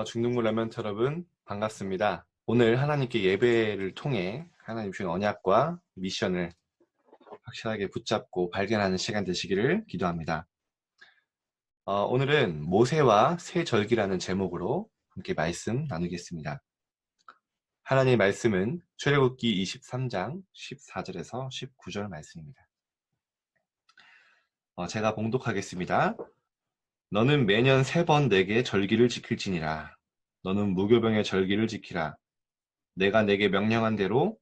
중등부 랩런트 여러분 반갑습니다. 오늘 하나님께 예배를 통해 하나님 주신 언약과 미션을 확실하게 붙잡고 발견하는 시간 되시기를 기도합니다. 오늘은 모세와 새 절기라는 제목으로 함께 말씀 나누겠습니다. 하나님의 말씀은 출애굽기 23장 14절에서 19절 말씀입니다. 제가 봉독하겠습니다. 너는 매년 3번 내게 절기를 지킬지니라. 너는 무교병의 절기를 지키라. 내가 내게 명령한 대로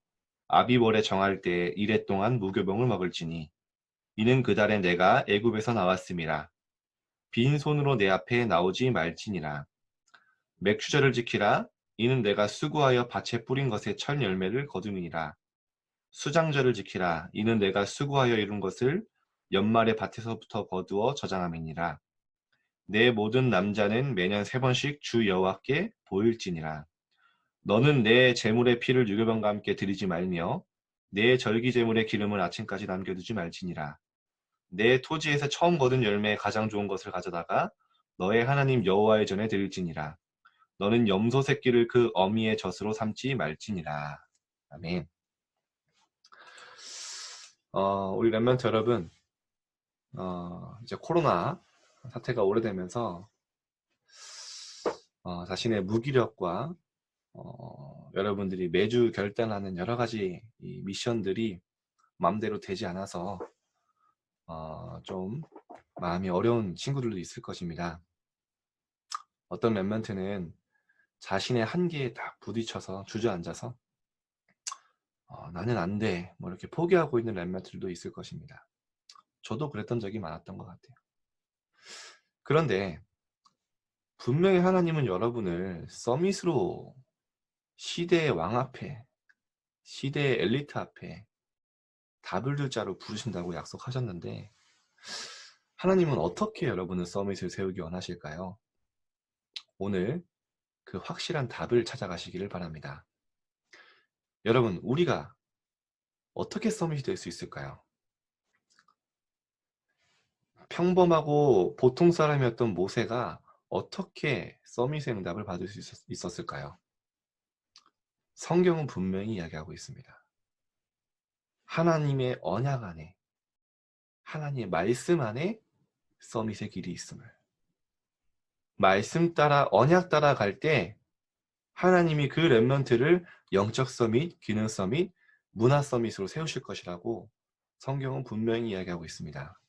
아비월에 정할 때에 이래 동안 무교병을 먹을지니 이는 그 달에 내가 애굽에서 나왔음이라. 빈손으로 내 앞에 나오지 말지니라. 맥추절을 지키라. 이는 내가 수고하여 밭에 뿌린 것의 첫 열매를 거두니라. 수장절을 지키라. 이는 내가 수고하여 이룬 것을 연말에 밭에서부터 거두어 저장함이니라. 내 모든 남자는 매년 3번씩 주 여호와께 보일지니라. 너는 내 제물의 피를 유교병과 함께 드리지 말며 내 절기 제물의 기름을 아침까지 남겨두지 말지니라. 내 토지에서 처음 거둔 열매의 가장 좋은 것을 가져다가 너의 하나님 여호와의 전에 드릴지니라. 너는 염소 새끼를 그 어미의 젖으로 삼지 말지니라. 아멘. 우리 랩런트 여러분, 이제 코로나 사태가 오래되면서 자신의 무기력과 여러분들이 매주 결단하는 여러 가지 이 미션들이 마음대로 되지 않아서 좀 마음이 어려운 친구들도 있을 것입니다. 어떤 랩런트는 자신의 한계에 딱 부딪혀서 주저앉아서 나는 안 돼, 뭐 이렇게 포기하고 있는 랩런트들도 있을 것입니다. 저도 그랬던 적이 많았던 것 같아요. 그런데 분명히 하나님은 여러분을 서밋으로 시대의 왕 앞에, 시대의 엘리트 앞에 답을 둘 자로 부르신다고 약속하셨는데 하나님은 어떻게 여러분은 서밋을 세우기 원하실까요? 오늘 그 확실한 답을 찾아가시기를 바랍니다. 여러분, 우리가 어떻게 서밋이 될 수 있을까요? 평범하고 보통 사람이었던 모세가 어떻게 서밋의 응답을 받을 수 있었을까요? 성경은 분명히 이야기하고 있습니다. 하나님의 언약 안에, 하나님의 말씀 안에 서밋의 길이 있음을. 말씀 따라, 언약 따라 갈 때 하나님이 그 렘넌트를 영적 서밋, 기능 서밋, 문화 서밋으로 세우실 것이라고 성경은 분명히 이야기하고 있습니다.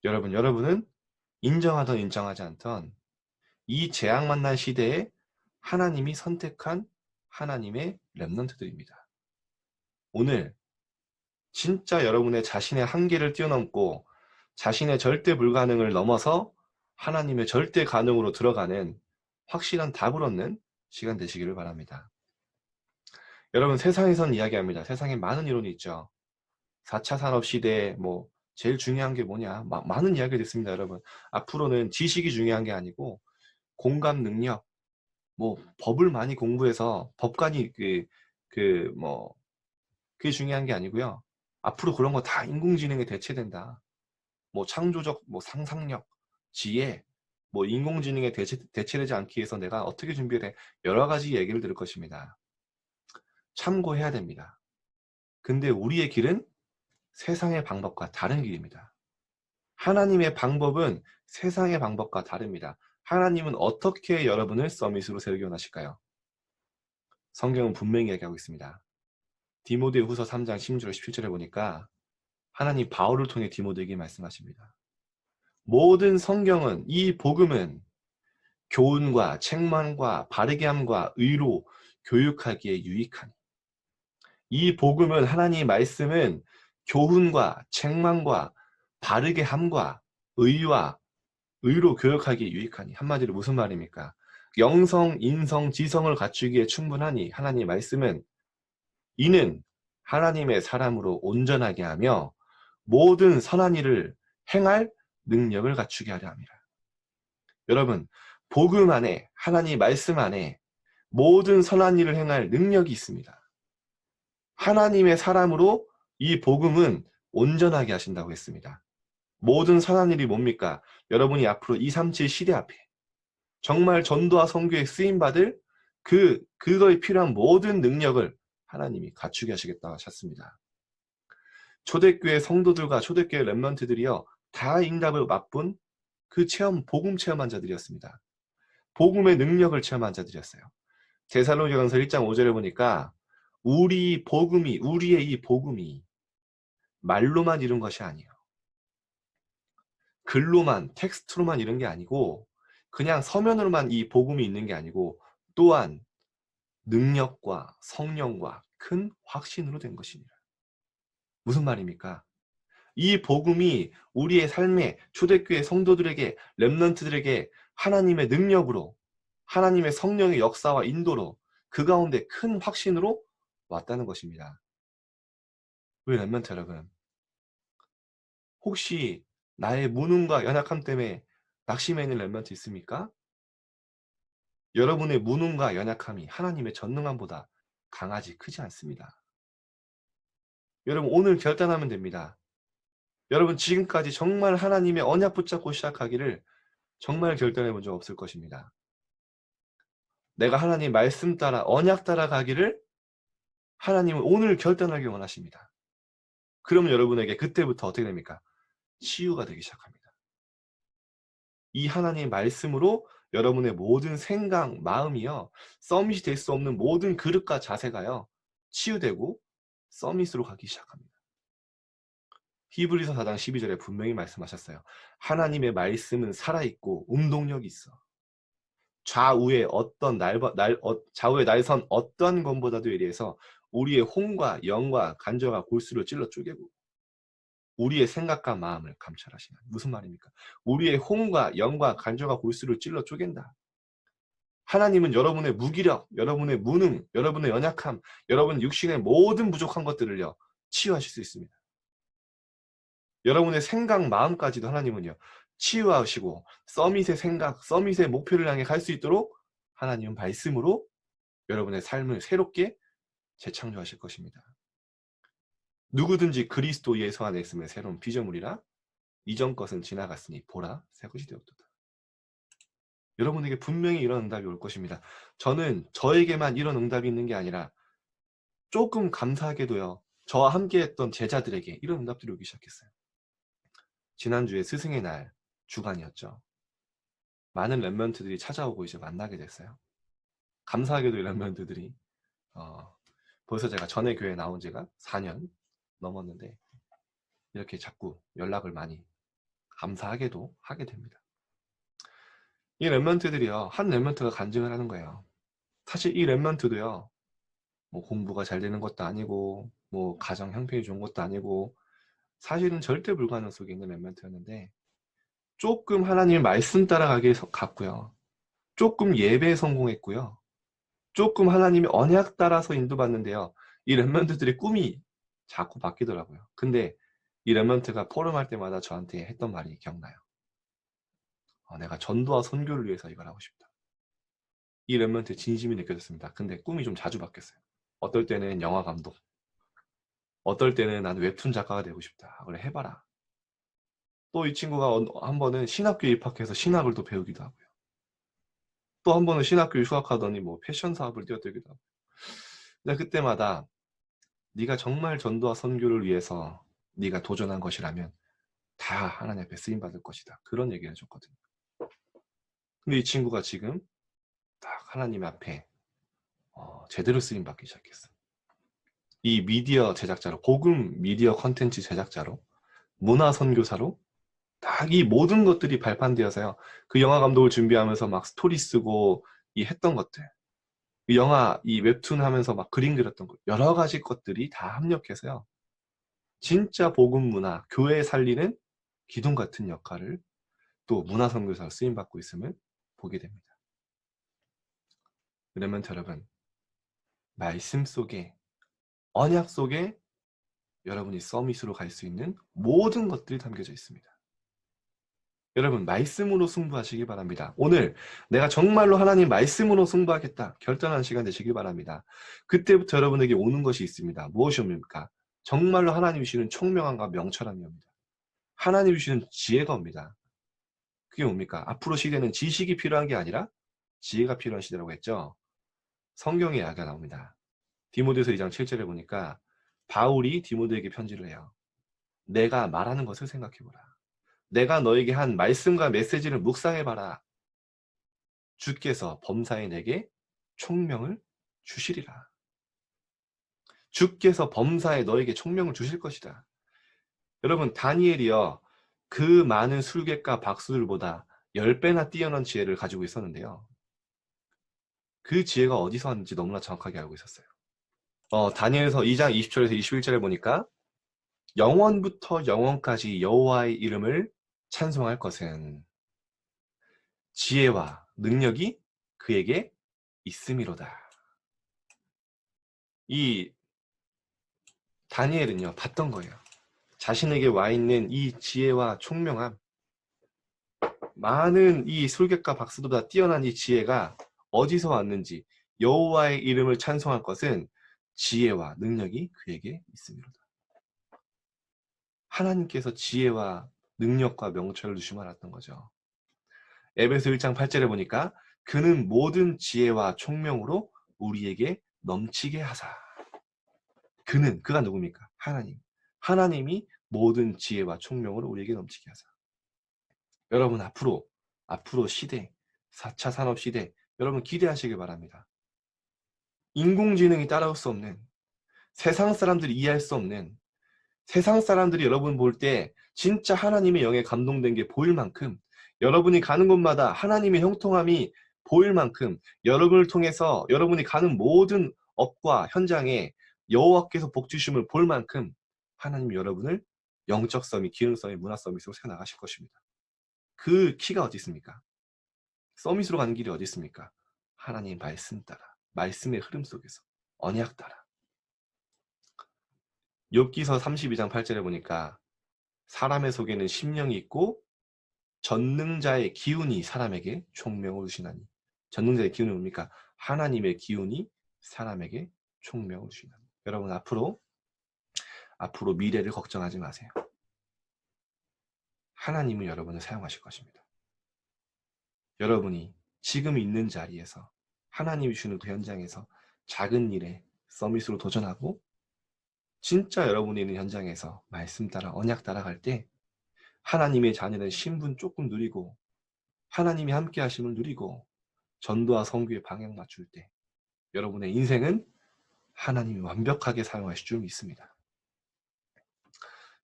여러분은 인정하던 인정하지 않던 이 재앙 만난 시대에 하나님이 선택한 하나님의 렘넌트들입니다. 오늘 진짜 여러분의 자신의 한계를 뛰어넘고 자신의 절대 불가능을 넘어서 하나님의 절대 가능으로 들어가는 확실한 답을 얻는 시간 되시기를 바랍니다. 여러분, 세상에선 이야기합니다. 세상에 많은 이론이 있죠. 4차 산업시대에 뭐 제일 중요한 게 뭐냐, 많은 이야기가 있습니다. 여러분, 앞으로는 지식이 중요한 게 아니고 공감 능력, 뭐 법을 많이 공부해서 법관이 그게 중요한 게 아니고요. 앞으로 그런 거 다 인공지능에 대체된다. 뭐 창조적 뭐 상상력, 지혜, 뭐 인공지능에 대체되지 않기 위해서 내가 어떻게 준비를 해, 여러 가지 얘기를 들을 것입니다. 참고해야 됩니다. 근데 우리의 길은 세상의 방법과 다른 길입니다. 하나님의 방법은 세상의 방법과 다릅니다. 하나님은 어떻게 여러분을 서밋으로 세우기 원하실까요? 성경은 분명히 얘기하고 있습니다. 디모데후서 3장 16절 17절에 보니까 하나님 바울을 통해 디모데에게 말씀하십니다. 모든 성경은, 이 복음은 교훈과 책망과 바르게 함과 의로 교육하기에 유익하니. 이 복음은, 하나님의 말씀은 교훈과 책망과 바르게 함과 의와 의로 교육하기에 유익하니. 한마디로 무슨 말입니까? 영성, 인성, 지성을 갖추기에 충분하니 하나님의 말씀은 이는 하나님의 사람으로 온전하게 하며 모든 선한 일을 행할 능력을 갖추게 하려 함이라. 여러분, 복음 안에, 하나님 말씀 안에 모든 선한 일을 행할 능력이 있습니다. 하나님의 사람으로 이 복음은 온전하게 하신다고 했습니다. 모든 선한 일이 뭡니까? 여러분이 앞으로 237 시대 앞에 정말 전도와 선교에 쓰임받을 그거에 필요한 모든 능력을 하나님이 갖추게 하시겠다고 하셨습니다. 초대교회 성도들과 초대교회 렘넌트들이요, 다 응답을 맛본 그 체험, 복음 체험한 자들이었습니다. 복음의 능력을 체험한 자들이었어요. 데살로니가전서 1장 5절에 보니까 우리의 이 복음이 말로만 이룬 것이 아니에요. 글로만, 텍스트로만 이룬 게 아니고 그냥 서면으로만 이 복음이 있는 게 아니고 또한 능력과 성령과 큰 확신으로 된 것이니라. 무슨 말입니까? 이 복음이 우리의 삶에 초대교회 성도들에게 렘넌트들에게 하나님의 능력으로 하나님의 성령의 역사와 인도로 그 가운데 큰 확신으로 왔다는 것입니다. 우리 렘넌트 여러분, 혹시 나의 무능과 연약함 때문에 낙심해 있는 렘넌트 있습니까? 여러분의 무능과 연약함이 하나님의 전능함보다 강하지 크지 않습니다. 여러분 오늘 결단하면 됩니다. 여러분 지금까지 정말 하나님의 언약 붙잡고 시작하기를 정말 결단해 본 적 없을 것입니다. 내가 하나님 말씀 따라 언약 따라 가기를 하나님은 오늘 결단하기 원하십니다. 그러면 여러분에게 그때부터 어떻게 됩니까? 치유가 되기 시작합니다. 이 하나님의 말씀으로 여러분의 모든 생각, 마음이요, 서밋이 될 수 없는 모든 그릇과 자세가요, 치유되고 서밋으로 가기 시작합니다. 히브리서 4장 12절에 분명히 말씀하셨어요. 하나님의 말씀은 살아있고 운동력이 있어. 좌우의 날선 어떤 것보다도 예리해서 우리의 혼과 영과 간절과 골수를 찔러 쪼개고 우리의 생각과 마음을 감찰하시는. 무슨 말입니까? 우리의 혼과 영과 간절과 골수를 찔러 쪼갠다. 하나님은 여러분의 무기력, 여러분의 무능, 여러분의 연약함, 여러분 육신의 모든 부족한 것들을요, 치유하실 수 있습니다. 여러분의 생각, 마음까지도 하나님은요, 치유하시고 서밋의 생각, 서밋의 목표를 향해 갈 수 있도록 하나님은 말씀으로 여러분의 삶을 새롭게 재창조하실 것입니다. 누구든지 그리스도 예수 안에 있으면 새로운 피조물이라 이전 것은 지나갔으니 보라 새 것이 되었도다. 여러분에게 분명히 이런 응답이 올 것입니다. 저는 저에게만 이런 응답이 있는 게 아니라 조금 감사하게도요, 저와 함께 했던 제자들에게 이런 응답들이 오기 시작했어요. 지난주에 스승의 날 주간이었죠. 많은 렘넌트들이 찾아오고 이제 만나게 됐어요. 감사하게도 이 렘넌트들이 벌써 제가 전에 교회에 나온 지가 4년 넘었는데 이렇게 자꾸 연락을 많이 감사하게도 하게 됩니다. 이 렘넌트들이요, 한 렘넌트가 간증을 하는 거예요. 사실 이 렘넌트도요, 뭐 공부가 잘 되는 것도 아니고 뭐 가정 형편이 좋은 것도 아니고 사실은 절대 불가능 속에 있는 렘넌트였는데 조금 하나님의 말씀 따라가기에 갔고요, 조금 예배에 성공했고요, 조금 하나님의 언약 따라서 인도받는데요, 이 렘넌트들의 꿈이 자꾸 바뀌더라고요. 근데 이 렘넌트가 포럼할 때마다 저한테 했던 말이 기억나요. 내가 전도와 선교를 위해서 이걸 하고 싶다. 이 렘넌트의 진심이 느껴졌습니다. 근데 꿈이 좀 자주 바뀌었어요. 어떨 때는 영화 감독, 어떨 때는 나는 웹툰 작가가 되고 싶다. 그래 해봐라. 또 이 친구가 한 번은 신학교에 입학해서 신학을 또 배우기도 하고요. 또 한 번은 신학교에 휴학하더니 뭐 패션 사업을 뛰어들기도 하고. 근데 그때마다 네가 정말 전도와 선교를 위해서 네가 도전한 것이라면 다 하나님 앞에 쓰임받을 것이다. 그런 얘기를 해줬거든요. 근데 이 친구가 지금 딱 하나님 앞에 제대로 쓰임받기 시작했어요. 이 미디어 제작자로, 복음 미디어 컨텐츠 제작자로, 문화 선교사로 딱 이 모든 것들이 발판되어서요, 그 영화 감독을 준비하면서 막 스토리 쓰고 이 했던 것들, 이 영화 이 웹툰 하면서 막 그림 그렸던 것, 여러 가지 것들이 다 합력해서요, 진짜 복음 문화, 교회 살리는 기둥 같은 역할을 또 문화 선교사로 쓰임 받고 있음을 보게 됩니다. 그러면 여러분, 말씀 속에, 언약 속에 여러분이 서밋으로 갈 수 있는 모든 것들이 담겨져 있습니다. 여러분, 말씀으로 승부하시기 바랍니다. 오늘 내가 정말로 하나님 말씀으로 승부하겠다 결단하는 시간 되시기 바랍니다. 그때부터 여러분에게 오는 것이 있습니다. 무엇이옵니까? 정말로 하나님이 주시는 총명함과 명철함이 옵니다. 하나님이 주시는 지혜가 옵니다. 그게 뭡니까? 앞으로 시대는 지식이 필요한 게 아니라 지혜가 필요한 시대라고 했죠. 성경에 이야기가 나옵니다. 디모데후서 2장 7절에 보니까 바울이 디모데에게 편지를 해요. 내가 말하는 것을 생각해보라. 내가 너에게 한 말씀과 메시지를 묵상해봐라. 주께서 범사에 내게 총명을 주시리라. 주께서 범사에 너에게 총명을 주실 것이다. 여러분, 다니엘이요, 그 많은 술객과 박수들보다 10배나 뛰어난 지혜를 가지고 있었는데요. 그 지혜가 어디서 왔는지 너무나 정확하게 알고 있었어요. 다니엘서 2장 20절에서 21절에 보니까 영원부터 영원까지 여호와의 이름을 찬송할 것은 지혜와 능력이 그에게 있음이로다. 이 다니엘은요, 봤던 거예요. 자신에게 와 있는 이 지혜와 총명함, 많은 이 술객과 박수보다 뛰어난 이 지혜가 어디서 왔는지, 여호와의 이름을 찬송할 것은 지혜와 능력이 그에게 있음이로다. 하나님께서 지혜와 능력과 명철을 주시면 알았던 거죠. 에베소 1장 8절에 보니까 그는 모든 지혜와 총명으로 우리에게 넘치게 하사. 그가 누굽니까? 하나님. 하나님이 모든 지혜와 총명으로 우리에게 넘치게 하사. 여러분, 앞으로 시대, 4차 산업시대, 여러분 기대하시길 바랍니다. 인공지능이 따라올 수 없는, 세상 사람들이 이해할 수 없는, 세상 사람들이 여러분 볼 때 진짜 하나님의 영에 감동된 게 보일 만큼, 여러분이 가는 곳마다 하나님의 형통함이 보일 만큼, 여러분을 통해서 여러분이 가는 모든 업과 현장에 여호와께서 복 주심을 볼 만큼 하나님이 여러분을 영적 서밋, 기능 서밋, 문화 서밋으로 세워나가실 것입니다. 그 키가 어디 있습니까? 서밋으로 가는 길이 어디 있습니까? 하나님 말씀 따라, 말씀의 흐름 속에서, 언약 따라. 욥기서 32장 8절에 보니까 사람의 속에는 심령이 있고 전능자의 기운이 사람에게 총명을 주시나니. 전능자의 기운이 뭡니까? 하나님의 기운이 사람에게 총명을 주시나니. 여러분, 앞으로 미래를 걱정하지 마세요. 하나님은 여러분을 사용하실 것입니다. 여러분이 지금 있는 자리에서, 하나님이 주는 그 현장에서 작은 일에 서밋으로 도전하고, 진짜 여러분이 있는 현장에서 말씀 따라, 언약 따라갈 때 하나님의 자녀는 신분 조금 누리고, 하나님이 함께 하심을 누리고, 전도와 선교의 방향 맞출 때 여러분의 인생은 하나님이 완벽하게 사용하실 줄 믿습니다.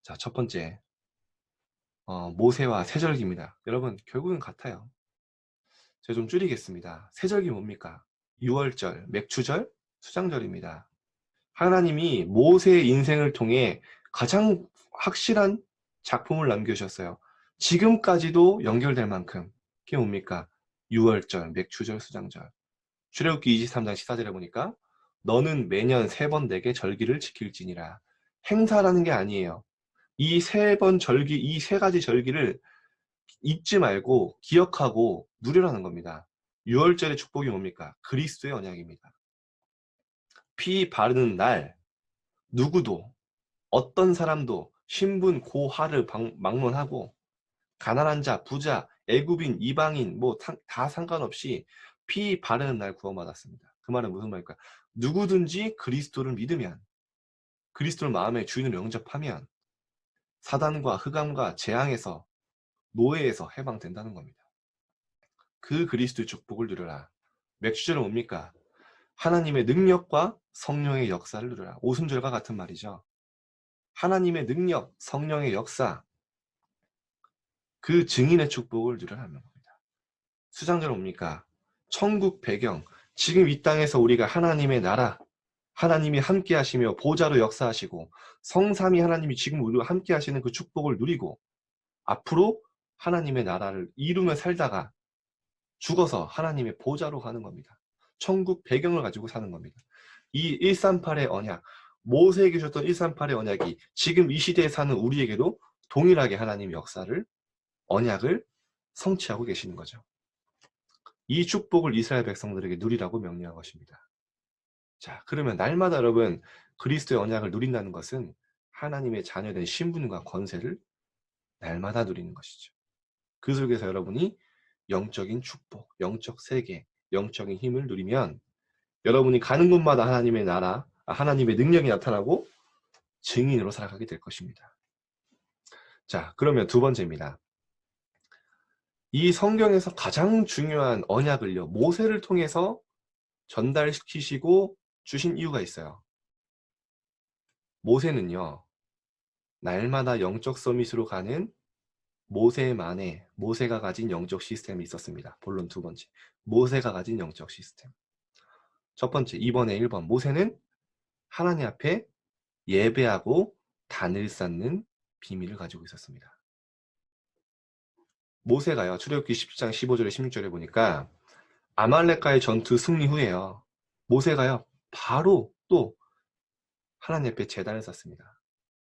자, 첫 번째, 모세와 세절기입니다. 여러분, 결국은 같아요. 제가 좀 줄이겠습니다. 세절기 뭡니까? 유월절, 맥추절, 수장절입니다. 하나님이 모세의 인생을 통해 가장 확실한 작품을 남겨주셨어요. 지금까지도 연결될 만큼. 그게 뭡니까? 유월절, 맥추절, 수장절. 출애굽기 23장 14절에 보니까 너는 매년 3번 내게 절기를 지킬지니라. 행사라는 게 아니에요. 이 3번 절기, 이 3가지 절기를 잊지 말고 기억하고 누리라는 겁니다. 유월절의 축복이 뭡니까? 그리스도의 언약입니다. 피 바르는 날 누구도, 어떤 사람도 신분 고하를 막론하고 가난한 자, 부자, 애굽인, 이방인 다 상관없이 피 바르는 날 구원받았습니다. 그 말은 무슨 말일까? 누구든지 그리스도를 믿으면, 그리스도를 마음의 주인으로 영접하면 사단과 흑암과 재앙에서, 노예에서 해방된다는 겁니다. 그 그리스도의 축복을 누려라. 맥주절은 뭡니까? 하나님의 능력과 성령의 역사를 누려라. 오순절과 같은 말이죠. 하나님의 능력, 성령의 역사, 그 증인의 축복을 누려라는 겁니다. 수장절은 뭡니까? 천국 배경, 지금 이 땅에서 우리가 하나님의 나라, 하나님이 함께 하시며 보좌로 역사하시고 성삼위 하나님이 지금 우리와 함께 하시는 그 축복을 누리고 앞으로 하나님의 나라를 이루며 살다가 죽어서 하나님의 보좌로 가는 겁니다. 천국 배경을 가지고 사는 겁니다. 이 138의 언약, 모세에게 주셨던 138의 언약이 지금 이 시대에 사는 우리에게도 동일하게 하나님의 역사를, 언약을 성취하고 계시는 거죠. 이 축복을 이스라엘 백성들에게 누리라고 명령한 것입니다. 자, 그러면 날마다 여러분 그리스도의 언약을 누린다는 것은 하나님의 자녀된 신분과 권세를 날마다 누리는 것이죠. 그 속에서 여러분이 영적인 축복, 영적 세계, 영적인 힘을 누리면 여러분이 가는 곳마다 하나님의 나라, 하나님의 능력이 나타나고 증인으로 살아가게 될 것입니다. 자, 그러면 두 번째입니다. 이 성경에서 가장 중요한 언약을요, 모세를 통해서 전달시키시고 주신 이유가 있어요. 모세는요, 날마다 영적 서밋으로 가는 모세만의, 모세가 가진 영적 시스템이 있었습니다. 본론 두 번째, 모세가 가진 영적 시스템. 첫 번째, 2번에 1번, 모세는 하나님 앞에 예배하고 단을 쌓는 비밀을 가지고 있었습니다. 모세가요, 출애굽기 17장 15절에 16절에 보니까 아말렉과의 전투 승리 후에요, 모세가요 바로 또 하나님 앞에 제단을 쌓습니다.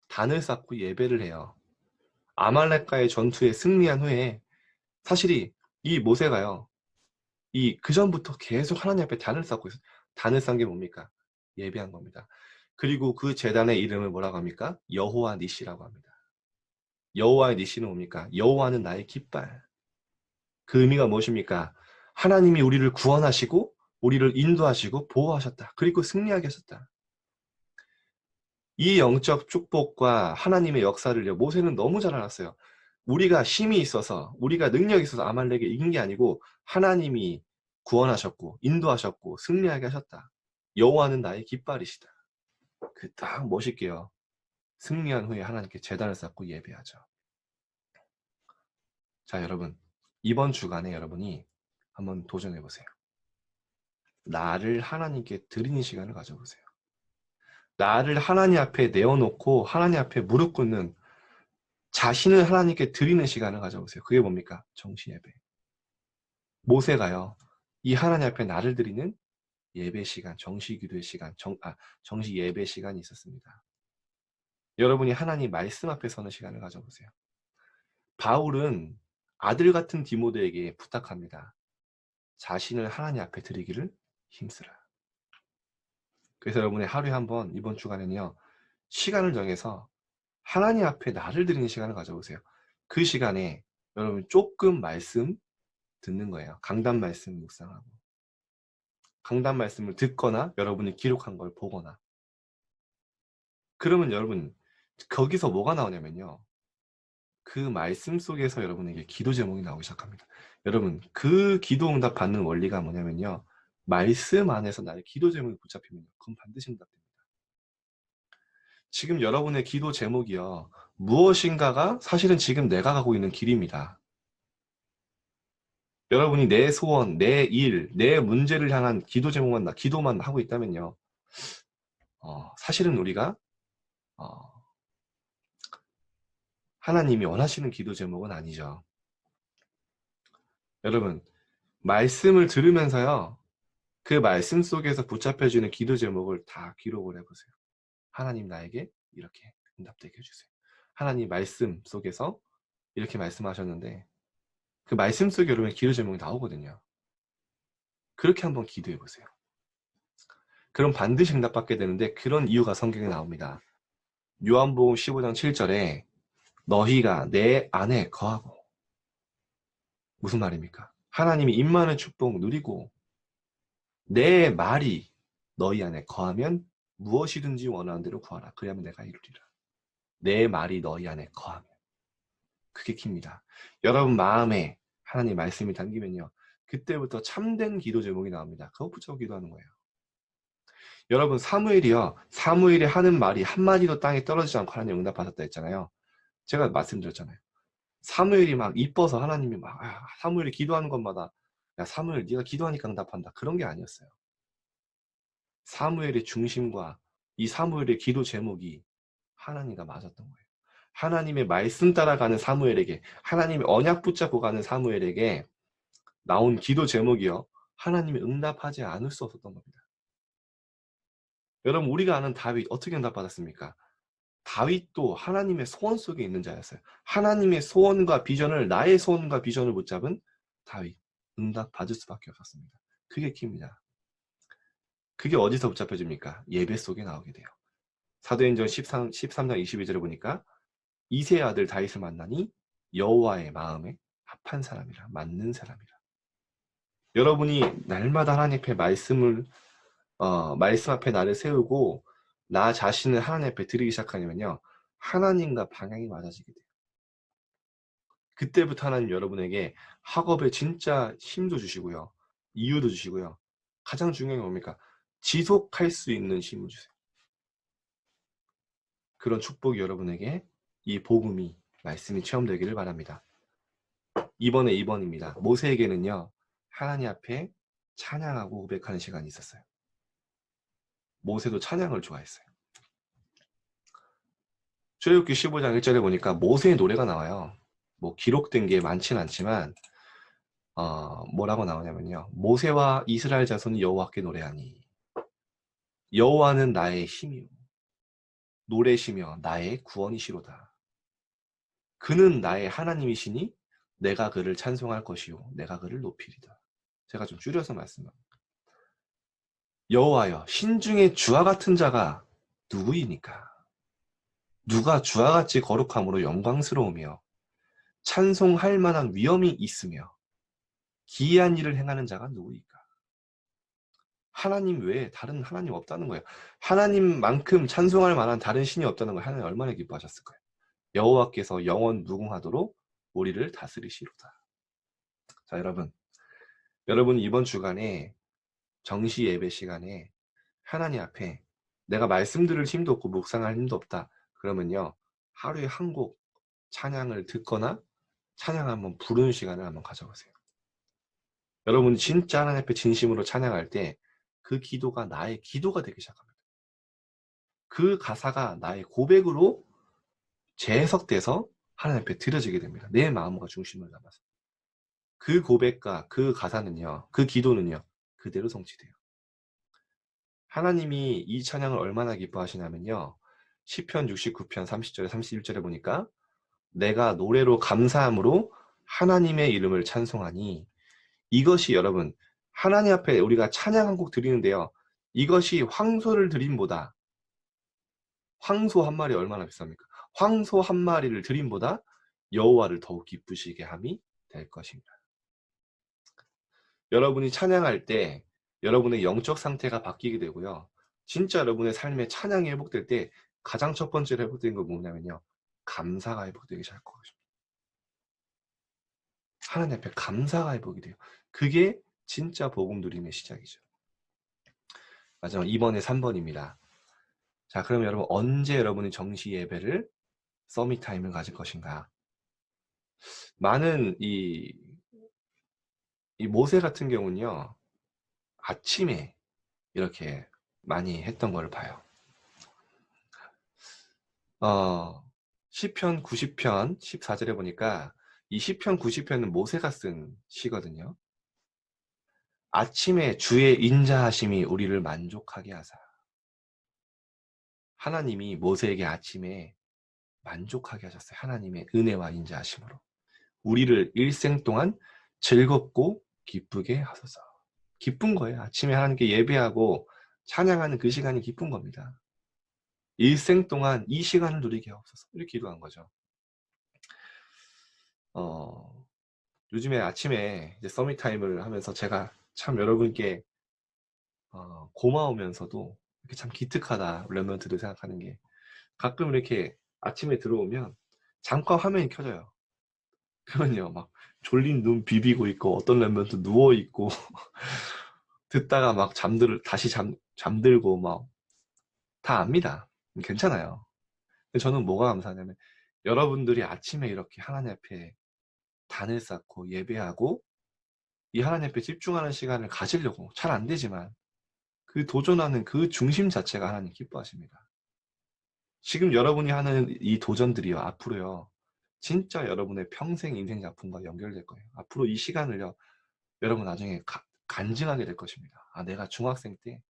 단을 쌓고 예배를 해요. 아말렉과의 전투에 승리한 후에 사실이 이 모세가요, 그 전부터 계속 하나님 앞에 단을 쌓고 있어요. 단을 쌓은 게 뭡니까? 예배한 겁니다. 그리고 그 제단의 이름을 뭐라고 합니까? 여호와 니시라고 합니다. 여호와의 니시는 뭡니까? 여호와는 나의 깃발. 그 의미가 무엇입니까? 하나님이 우리를 구원하시고 우리를 인도하시고 보호하셨다. 그리고 승리하게 하셨다. 이 영적 축복과 하나님의 역사를 모세는 너무 잘 알았어요. 우리가 힘이 있어서, 우리가 능력이 있어서 아말렉을 이긴 게 아니고 하나님이 구원하셨고 인도하셨고 승리하게 하셨다. 여호와는 나의 깃발이시다. 그 딱 멋있게요, 승리한 후에 하나님께 제단을 쌓고 예배하죠. 자, 여러분, 이번 주간에 여러분이 한번 도전해 보세요. 나를 하나님께 드리는 시간을 가져보세요. 나를 하나님 앞에 내어놓고 하나님 앞에 무릎 꿇는, 자신을 하나님께 드리는 시간을 가져보세요. 그게 뭡니까? 정시 예배. 모세가요, 이 하나님 앞에 나를 드리는 예배 시간, 정시 기도의 시간, 정시 예배 시간이 있었습니다. 여러분이 하나님 말씀 앞에 서는 시간을 가져보세요. 바울은 아들 같은 디모데에게 부탁합니다. 자신을 하나님 앞에 드리기를 힘쓰라. 그래서 여러분의 하루에 한번 이번 주간에는요, 시간을 정해서 하나님 앞에 나를 드리는 시간을 가져보세요. 그 시간에 여러분 조금 말씀 듣는 거예요. 강단 말씀 묵상하고, 강단 말씀을 듣거나 여러분이 기록한 걸 보거나. 그러면 여러분 거기서 뭐가 나오냐면요, 그 말씀 속에서 여러분에게 기도 제목이 나오기 시작합니다. 여러분, 그 기도 응답 받는 원리가 뭐냐면요, 말씀 안에서 나의 기도 제목이 붙잡히면 그건 반드시 응답됩니다. 지금 여러분의 기도 제목이요, 무엇인가가 사실은 지금 내가 가고 있는 길입니다. 여러분이 내 소원, 내 일, 내 문제를 향한 기도 제목만, 기도만 하고 있다면요, 사실은 우리가 하나님이 원하시는 기도 제목은 아니죠. 여러분, 말씀을 들으면서요, 그 말씀 속에서 붙잡혀지는 기도 제목을 다 기록을 해보세요. 하나님, 나에게 이렇게 응답되게 해주세요. 하나님 말씀 속에서 이렇게 말씀하셨는데 그 말씀 속에 여러분 기도 제목이 나오거든요. 그렇게 한번 기도해 보세요. 그럼 반드시 응답받게 되는데, 그런 이유가 성경에 나옵니다. 요한복음 15장 7절에 너희가 내 안에 거하고, 무슨 말입니까? 하나님이 임마는 축복 누리고 내 말이 너희 안에 거하면 무엇이든지 원하는 대로 구하라. 그리하면 내가 이루리라. 내 말이 너희 안에 거하면. 그게 킵니다. 여러분 마음에 하나님 말씀이 담기면요, 그때부터 참된 기도 제목이 나옵니다. 그것 붙잡고 기도하는 거예요. 여러분, 사무엘이 하는 말이 한마디도 땅에 떨어지지 않고 하나님 응답하셨다 했잖아요. 제가 말씀드렸잖아요. 사무엘이 막 이뻐서 하나님이 막 사무엘이 기도하는 것마다 야 사무엘 네가 기도하니까 응답한다, 그런 게 아니었어요. 사무엘의 중심과 이 사무엘의 기도 제목이 하나님과 맞았던 거예요. 하나님의 말씀 따라가는 사무엘에게, 하나님의 언약 붙잡고 가는 사무엘에게 나온 기도 제목이요, 하나님이 응답하지 않을 수 없었던 겁니다. 여러분, 우리가 아는 다윗 어떻게 응답받았습니까? 다윗도 하나님의 소원 속에 있는 자였어요. 하나님의 소원과 비전을, 나의 소원과 비전을 붙잡은 다윗, 응답받을 수밖에 없었습니다. 그게 키입니다. 그게 어디서 붙잡혀집니까? 예배 속에 나오게 돼요. 사도행전 13장 22절에 보니까 이새의 아들 다윗을 만나니 여호와의 마음에 합한 사람이라, 맞는 사람이라. 여러분이 날마다 하나님 앞에 말씀 앞에 나를 세우고 나 자신을 하나님 앞에 드리기 시작하면요, 하나님과 방향이 맞아지게 돼요. 그때부터 하나님 여러분에게 학업에 진짜 힘도 주시고요, 이유도 주시고요, 가장 중요한 게 뭡니까? 지속할 수 있는 힘을 주세요. 그런 축복이 여러분에게 이 복음이, 말씀이 체험되기를 바랍니다. 이번에 2번입니다. 모세에게는요, 하나님 앞에 찬양하고 고백하는 시간이 있었어요. 모세도 찬양을 좋아했어요. 출애굽기 15장 1절에 보니까 모세의 노래가 나와요. 뭐 기록된 게 많지는 않지만 뭐라고 나오냐면요, 모세와 이스라엘 자손이 여호와께 노래하니 여호와는 나의 힘이요 노래시며 나의 구원이시로다. 그는 나의 하나님이시니 내가 그를 찬송할 것이요 내가 그를 높이리다. 제가 좀 줄여서 말씀합니다. 여호와여, 신중에 주와 같은 자가 누구이니까? 누가 주와 같이 거룩함으로 영광스러우며 찬송할 만한 위엄이 있으며 기이한 일을 행하는 자가 누구이까? 하나님 외에 다른 하나님 없다는 거예요. 하나님만큼 찬송할 만한 다른 신이 없다는 거예요. 하나님 얼마나 기뻐하셨을 거예요. 여호와께서 영원 무궁하도록 우리를 다스리시로다. 자, 여러분 이번 주간에 정시 예배 시간에 하나님 앞에 내가 말씀 들을 힘도 없고 묵상할 힘도 없다, 그러면요, 하루에 한 곡 찬양을 듣거나 찬양 한번 부르는 시간을 한번 가져보세요. 여러분이 진짜 하나님 앞에 진심으로 찬양할 때 그 기도가 나의 기도가 되기 시작합니다. 그 가사가 나의 고백으로 재해석돼서 하나님 앞에 드려지게 됩니다. 내 마음과 중심을 담아서. 그 고백과 그 가사는요, 그 기도는요, 그대로 성취돼요. 하나님이 이 찬양을 얼마나 기뻐하시냐면요, 시편 69편 30절에 31절에 보니까 내가 노래로 감사함으로 하나님의 이름을 찬송하니, 이것이 여러분, 하나님 앞에 우리가 찬양 한 곡 드리는데요, 이것이 황소를 드림보다, 황소 한 마리 얼마나 비쌉니까? 황소 한 마리를 드림보다 여호와를 더욱 기쁘시게 함이 될 것입니다. 여러분이 찬양할 때 여러분의 영적 상태가 바뀌게 되고요, 진짜 여러분의 삶에 찬양이 회복될 때 가장 첫 번째로 회복되는 건 뭐냐면요, 감사가 회복되기 시작할 것입니다. 하나님 앞에 감사가 회복이 돼요. 그게 진짜 복음 누림의 시작이죠. 마지막 2번에 3번입니다. 자, 그럼 여러분, 언제 여러분이 정시 예배를, 서밋 타임을 가질 것인가? 많은 이 모세 같은 경우는요, 아침에 이렇게 많이 했던 걸 봐요. 시편 90편 14절에 보니까 이 시편 90편은 모세가 쓴 시거든요. 아침에 주의 인자하심이 우리를 만족하게 하사. 하나님이 모세에게 아침에 만족하게 하셨어요. 하나님의 은혜와 인자하심으로 우리를 일생 동안 즐겁고 기쁘게 하소서. 기쁜 거예요. 아침에 하나님께 예배하고 찬양하는 그 시간이 기쁜 겁니다. 일생 동안 이 시간을 누리게 하옵소서. 이렇게 기도한 거죠. 요즘에 아침에 이제 서밋 타임을 하면서 제가 참 여러분께 고마우면서도 이렇게 참 기특하다, 랩런트들 생각하는 게, 가끔 이렇게 아침에 들어오면 잠깐 화면이 켜져요. 그러면요, 막 졸린 눈 비비고 있고 어떤 랩런트 누워 있고 듣다가 막 다시 잠들고 막 다 압니다. 괜찮아요. 근데 저는 뭐가 감사하냐면 여러분들이 아침에 이렇게 하나님 앞에 단을 쌓고 예배하고 이 하나님 앞에 집중하는 시간을 가지려고, 잘 안 되지만 그 도전하는 그 중심 자체가 하나님 기뻐하십니다. 지금 여러분이 하는 이 도전들이요, 앞으로요, 진짜 여러분의 평생 인생 작품과 연결될 거예요. 앞으로 이 시간을요, 여러분 나중에 간증하게 될 것입니다. 아, 내가 중학생 때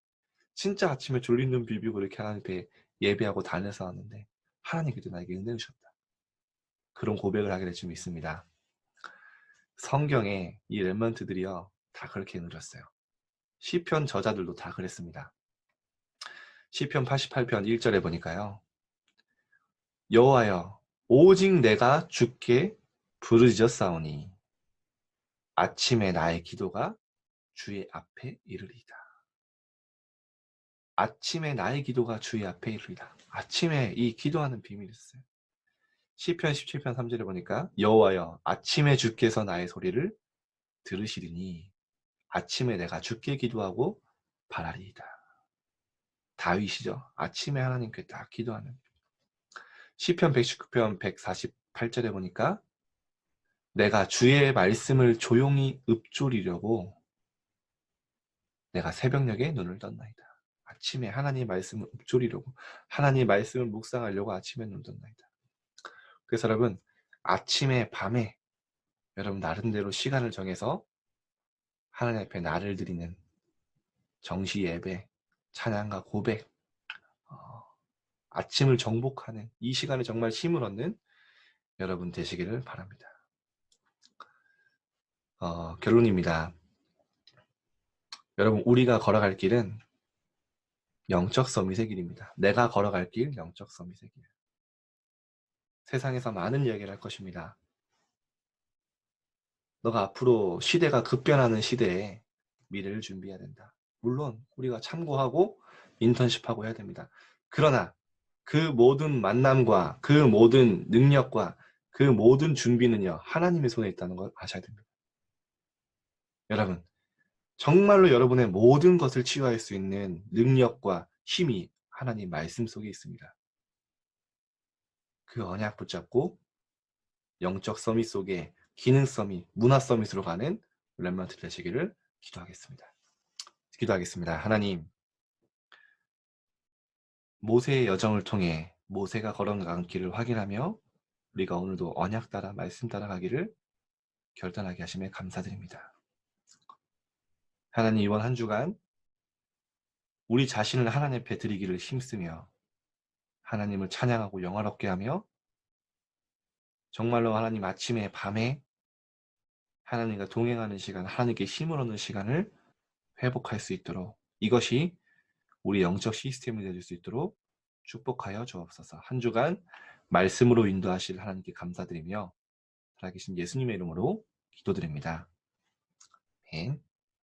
진짜 아침에 졸린 눈 비비고 이렇게 하나님 앞에 예배하고 단에서 왔는데 하나님께서 나에게 은혜 주셨다. 그런 고백을 하게 될 줄 믿습니다. 성경에 이 랩런트들이요, 다 그렇게 누렸어요. 시편 저자들도 다 그랬습니다. 시편 88편 1절에 보니까요, 여호와여, 오직 내가 주께 부르짖었사오니 아침에 나의 기도가 주의 앞에 이르리이다. 아침에 나의 기도가 주의 앞에 이르리이다. 아침에 이 기도하는 비밀이 있어요. 시편 17편 3절에 보니까 여호와여 아침에 주께서 나의 소리를 들으시리니 아침에 내가 주께 기도하고 바라리이다. 다윗이죠. 아침에 하나님께 딱 기도하는. 시편 119편 148절에 보니까 내가 주의 말씀을 조용히 읊조리려고 내가 새벽녘에 눈을 떴나이다. 아침에 하나님 말씀을 읊조리려고 하나님 말씀을 묵상하려고 아침에 눈을 떴나이다. 그래서 여러분 아침에 밤에 여러분 나름대로 시간을 정해서 하나님 앞에 나를 드리는 정시 예배, 찬양과 고백, 아침을 정복하는 이 시간에 정말 힘을 얻는 여러분 되시기를 바랍니다. 결론입니다. 여러분 우리가 걸어갈 길은 영적 서밋의 길입니다. 내가 걸어갈 길 영적 서밋의 길. 세상에서 많은 이야기를 할 것입니다. 너가 앞으로 시대가 급변하는 시대에 미래를 준비해야 된다. 물론 우리가 참고하고 인턴십하고 해야 됩니다. 그러나 그 모든 만남과 그 모든 능력과 그 모든 준비는요. 하나님의 손에 있다는 걸 아셔야 됩니다. 여러분 정말로 여러분의 모든 것을 치유할 수 있는 능력과 힘이 하나님 말씀 속에 있습니다. 그 언약 붙잡고 영적 서밋 속에 기능 서밋, 문화 서밋으로 가는 렘넌트 되시기를 기도하겠습니다. 기도하겠습니다. 하나님, 모세의 여정을 통해 모세가 걸어간 길을 확인하며 우리가 오늘도 언약 따라 말씀 따라 가기를 결단하게 하심에 감사드립니다. 하나님 이번 한 주간 우리 자신을 하나님 앞에 드리기를 힘쓰며 하나님을 찬양하고 영화롭게 하며 정말로 하나님 아침에 밤에 하나님과 동행하는 시간, 하나님께 힘을 얻는 시간을 회복할 수 있도록 이것이 우리 영적 시스템이 되어질 수 있도록 축복하여 주옵소서. 한 주간 말씀으로 인도하실 하나님께 감사드리며 살아계신 예수님의 이름으로 기도드립니다. 아멘.